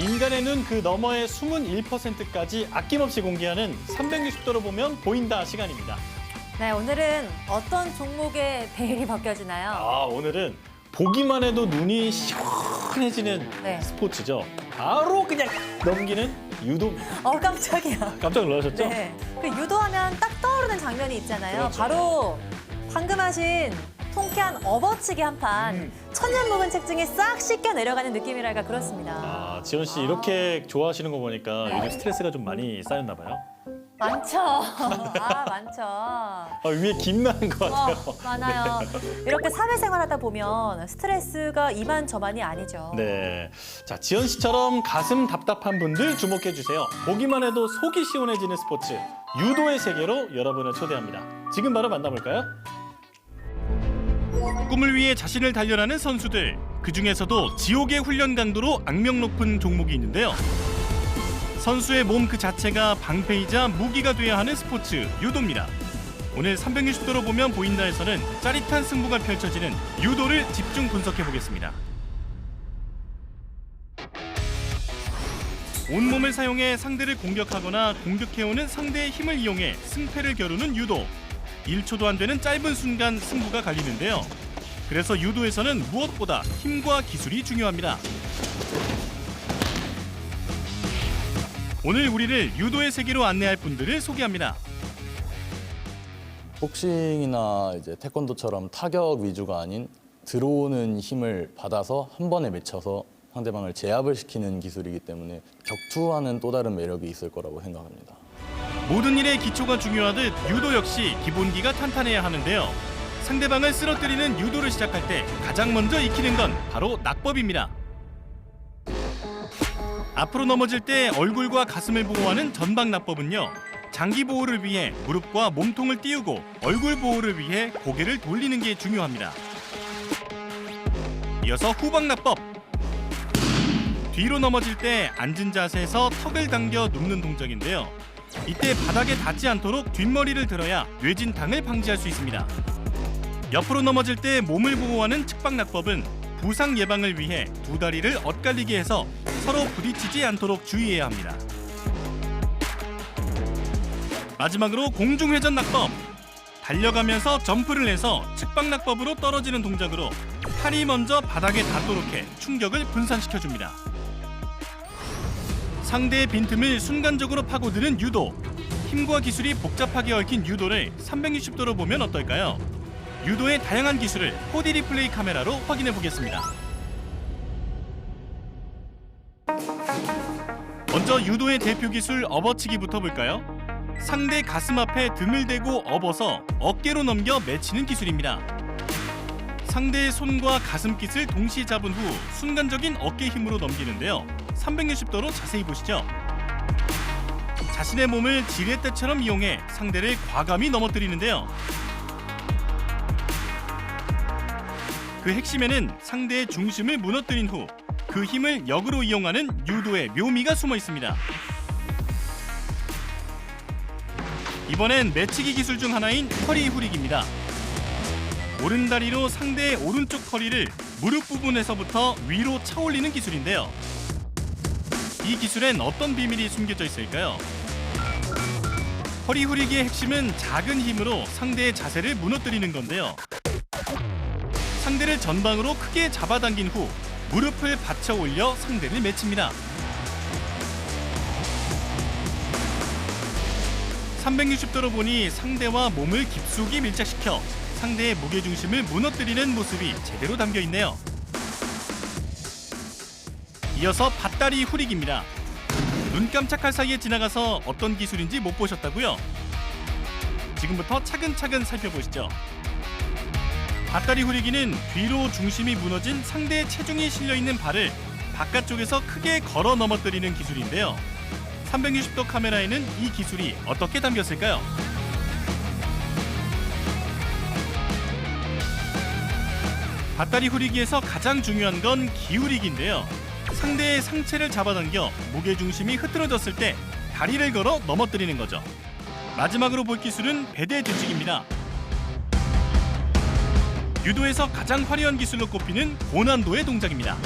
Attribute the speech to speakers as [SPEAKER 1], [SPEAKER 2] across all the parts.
[SPEAKER 1] 인간의 눈 그 너머의 숨은 1%까지 아낌없이 공개하는 360도로 보면 보인다 시간입니다.
[SPEAKER 2] 네, 오늘은 어떤 종목의 베일이 벗겨지나요?
[SPEAKER 1] 오늘은 보기만 해도 눈이 시원해지는
[SPEAKER 2] 네.
[SPEAKER 1] 스포츠죠. 바로 그냥 넘기는 유도입니다.
[SPEAKER 2] 깜짝이야.
[SPEAKER 1] 깜짝 놀라셨죠?
[SPEAKER 2] 네. 그 유도하면 딱 떠오르는 장면이 있잖아요.
[SPEAKER 1] 그렇죠.
[SPEAKER 2] 바로 방금 하신 통쾌한 업어치기 한 판. 천년 묵은 책증이 싹 씻겨 내려가는 느낌이랄까 그렇습니다.
[SPEAKER 1] 지연 씨 이렇게 좋아하시는 거 보니까
[SPEAKER 2] 네.
[SPEAKER 1] 요즘 스트레스가 좀 많이 쌓였나 봐요.
[SPEAKER 2] 많죠. 많죠.
[SPEAKER 1] 위에 김 나는 것 같아요.
[SPEAKER 2] 많아요. 이렇게 사회생활하다 보면 스트레스가 이만저만이 아니죠.
[SPEAKER 1] 네. 자, 지연 씨처럼 가슴 답답한 분들 주목해 주세요. 보기만 해도 속이 시원해지는 스포츠 유도의 세계로 여러분을 초대합니다. 지금 바로 만나볼까요? 꿈을 위해 자신을 단련하는 선수들. 그중에서도 지옥의 훈련 강도로 악명 높은 종목이 있는데요. 선수의 몸 그 자체가 방패이자 무기가 돼야 하는 스포츠 유도입니다. 오늘 360도로 보면 보인다에서는 짜릿한 승부가 펼쳐지는 유도를 집중 분석해 보겠습니다. 온몸을 사용해 상대를 공격하거나 공격해오는 상대의 힘을 이용해 승패를 겨루는 유도. 1초도 안 되는 짧은 순간 승부가 갈리는데요. 그래서 유도에서는 무엇보다 힘과 기술이 중요합니다. 오늘 우리를 유도의 세계로 안내할 분들을 소개합니다.
[SPEAKER 3] 복싱이나 이제 태권도처럼 타격 위주가 아닌 들어오는 힘을 받아서 한 번에 맺혀서 상대방을 제압을 시키는 기술이기 때문에 격투와는 또 다른 매력이 있을 거라고 생각합니다.
[SPEAKER 1] 모든 일의 기초가 중요하듯 유도 역시 기본기가 탄탄해야 하는데요. 상대방을 쓰러뜨리는 유도를 시작할 때 가장 먼저 익히는 건 바로 낙법입니다. 앞으로 넘어질 때 얼굴과 가슴을 보호하는 전방 낙법은요. 장기 보호를 위해 무릎과 몸통을 띄우고 얼굴 보호를 위해 고개를 돌리는 게 중요합니다. 이어서 후방 낙법. 뒤로 넘어질 때 앉은 자세에서 턱을 당겨 눕는 동작인데요. 이때 바닥에 닿지 않도록 뒷머리를 들어야 뇌진탕을 방지할 수 있습니다. 옆으로 넘어질 때 몸을 보호하는 측방 낙법은 부상 예방을 위해 두 다리를 엇갈리게 해서 서로 부딪히지 않도록 주의해야 합니다. 마지막으로 공중회전 낙법. 달려가면서 점프를 해서 측방 낙법으로 떨어지는 동작으로 팔이 먼저 바닥에 닿도록 해 충격을 분산시켜줍니다. 상대의 빈틈을 순간적으로 파고드는 유도. 힘과 기술이 복잡하게 얽힌 유도를 360도로 보면 어떨까요? 유도의 다양한 기술을 4D 리플레이 카메라로 확인해 보겠습니다. 먼저 유도의 대표 기술 업어치기부터 볼까요? 상대 가슴 앞에 등을 대고 업어서 어깨로 넘겨 맺히는 기술입니다. 상대의 손과 가슴깃을 동시에 잡은 후 순간적인 어깨 힘으로 넘기는데요. 360도로 자세히 보시죠. 자신의 몸을 지렛대처럼 이용해 상대를 과감히 넘어뜨리는데요. 그 핵심에는 상대의 중심을 무너뜨린 후 그 힘을 역으로 이용하는 유도의 묘미가 숨어 있습니다. 이번엔 매치기 기술 중 하나인 허리 후릭입니다. 오른다리로 상대의 오른쪽 허리를 무릎 부분에서부터 위로 차올리는 기술인데요. 이 기술엔 어떤 비밀이 숨겨져 있을까요? 허리 후리기의 핵심은 작은 힘으로 상대의 자세를 무너뜨리는 건데요. 상대를 전방으로 크게 잡아당긴 후 무릎을 받쳐 올려 상대를 맺힙니다. 360도로 보니 상대와 몸을 깊숙이 밀착시켜 상대의 무게중심을 무너뜨리는 모습이 제대로 담겨 있네요. 이어서 밧다리 후릭입니다. 눈 깜짝할 사이에 지나가서 어떤 기술인지 못 보셨다고요? 지금부터 차근차근 살펴보시죠. 밧다리 후리기는 뒤로 중심이 무너진 상대의 체중이 실려있는 발을 바깥쪽에서 크게 걸어 넘어뜨리는 기술인데요. 360도 카메라에는 이 기술이 어떻게 담겼을까요? 밧다리 후리기에서 가장 중요한 건 기울이기인데요. 상대의 상체를 잡아당겨 무게중심이 흐트러졌을 때 다리를 걸어 넘어뜨리는 거죠. 마지막으로 볼 기술은 배대 뒤치기입니다. 유도에서 가장 화려한 기술로 꼽히는 고난도의 동작입니다.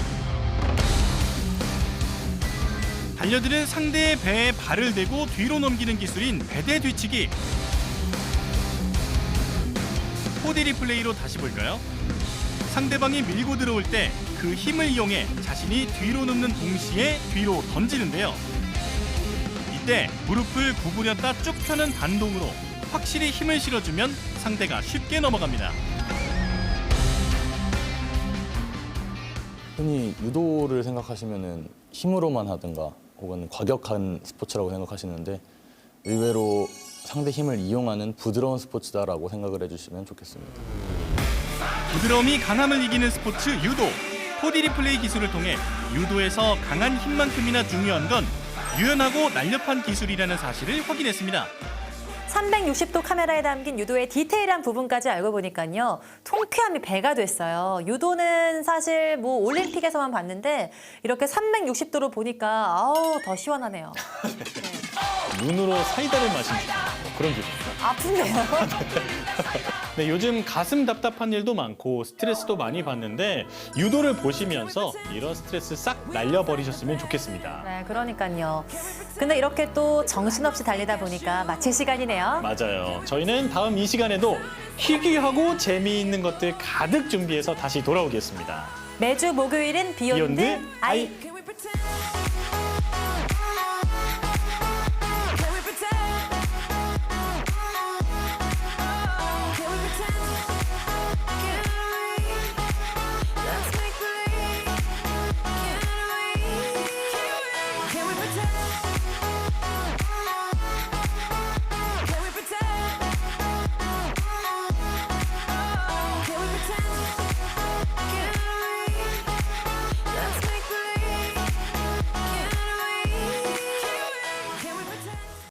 [SPEAKER 1] 달려드는 상대의 배에 발을 대고 뒤로 넘기는 기술인 배대 뒤치기. 4D 리플레이로 다시 볼까요? 상대방이 밀고 들어올 때 그 힘을 이용해 자신이 뒤로 눕는 동시에 뒤로 던지는데요. 이때 무릎을 구부렸다 쭉 펴는 반동으로 확실히 힘을 실어주면 상대가 쉽게 넘어갑니다.
[SPEAKER 3] 흔히 유도를 생각하시면은 힘으로만 하든가 혹은 과격한 스포츠라고 생각하시는데 의외로 상대 힘을 이용하는 부드러운 스포츠다라고 생각을 해주시면 좋겠습니다.
[SPEAKER 1] 부드러움이 강함을 이기는 스포츠 유도. 4D 리플레이 기술을 통해 유도에서 강한 힘만큼이나 중요한 건 유연하고 날렵한 기술이라는 사실을 확인했습니다.
[SPEAKER 2] 360도 카메라에 담긴 유도의 디테일한 부분까지 알고 보니까요. 통쾌함이 배가 됐어요. 유도는 사실 뭐 올림픽에서만 봤는데 이렇게 360도로 보니까 아우 더 시원하네요.
[SPEAKER 4] 눈으로 사이다를 마신 그런 기분.
[SPEAKER 2] 아픈데요?
[SPEAKER 4] 네, 요즘 가슴 답답한 일도 많고 스트레스도 많이 받는데 유도를 보시면서 이런 스트레스 싹 날려버리셨으면 좋겠습니다.
[SPEAKER 2] 네, 그러니까요. 근데 이렇게 또 정신없이 달리다 보니까 마칠 시간이네요.
[SPEAKER 4] 맞아요. 저희는 다음 이 시간에도 희귀하고 재미있는 것들 가득 준비해서 다시 돌아오겠습니다.
[SPEAKER 2] 매주 목요일은 비욘드
[SPEAKER 4] 비욘드
[SPEAKER 2] 아이.
[SPEAKER 4] 아이.